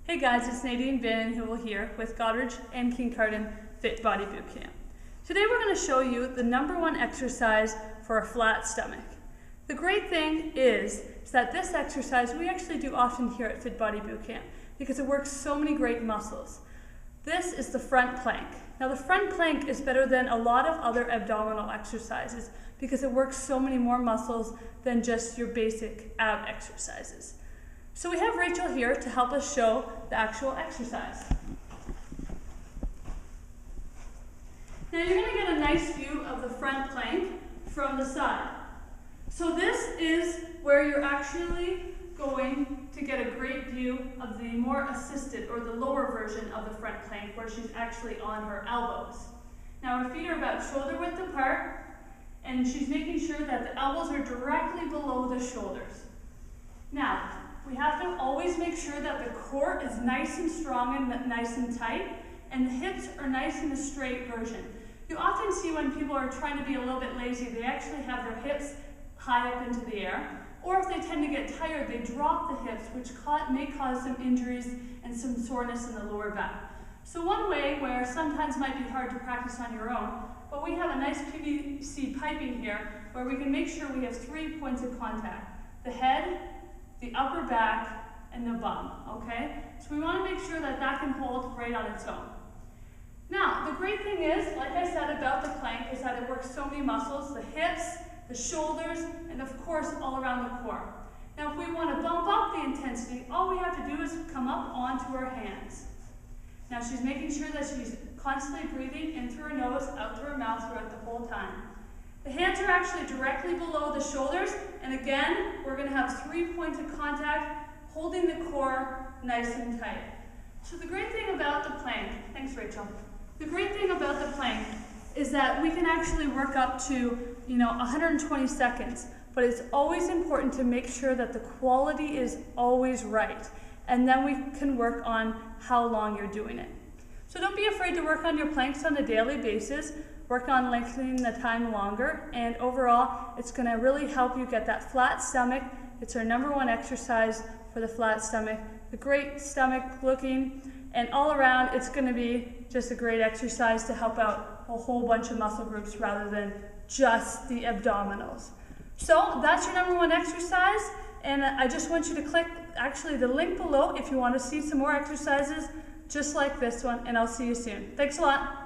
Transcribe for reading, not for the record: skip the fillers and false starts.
Hey guys, it's Nadine here with Goderich and Kincardine Fit Body Boot Camp. Today we're going to show you the #1 exercise for a flat stomach. The great thing is that this exercise we actually do often here at Fit Body Boot Camp because it works so many great muscles. This is the front plank. Now the front plank is better than a lot of other abdominal exercises because it works so many more muscles than just your basic ab exercises. So we have Rachel here to help us show the actual exercise. Now you're going to get a nice view of the front plank from the side. So this is where you're actually going to get a great view of the more assisted or the lower version of the front plank where she's actually on her elbows. Now her feet are about shoulder width apart and she's making sure that the elbows are directly below the shoulders. Now, we have to always make sure that the core is nice and strong and nice and tight, and the hips are nice in a straight version. You often see when people are trying to be a little bit lazy, they actually have their hips high up into the air, or if they tend to get tired, they drop the hips, which may cause some injuries and some soreness in the lower back. So one way where sometimes might be hard to practice on your own, but we have a nice PVC piping here where we can make sure we have 3 points of contact: the head, the upper back, and the bum, okay? So we want to make sure that that can hold right on its own. Now, the great thing is, like I said about the plank, is that it works so many muscles: the hips, the shoulders, and of course, all around the core. Now, if we want to bump up the intensity, all we have to do is come up onto our hands. Now, she's making sure that she's constantly breathing in through her nose, out through her mouth throughout the whole time. The hands are actually directly below the shoulders, and again, we're going to have 3 points of contact, holding the core nice and tight. So the great thing about the plank, thanks Rachel, the great thing about the plank is that we can actually work up to 120 seconds, but it's always important to make sure that the quality is always right, and then we can work on how long you're doing it. So don't be afraid to work on your planks on a daily basis. Work on lengthening the time longer, and overall, it's going to really help you get that flat stomach. It's our #1 exercise for the flat stomach. The great stomach looking, and all around, it's going to be just a great exercise to help out a whole bunch of muscle groups rather than just the abdominals. So that's your #1 exercise, and I just want you to click actually the link below if you want to see some more exercises just like this one, and I'll see you soon. Thanks a lot.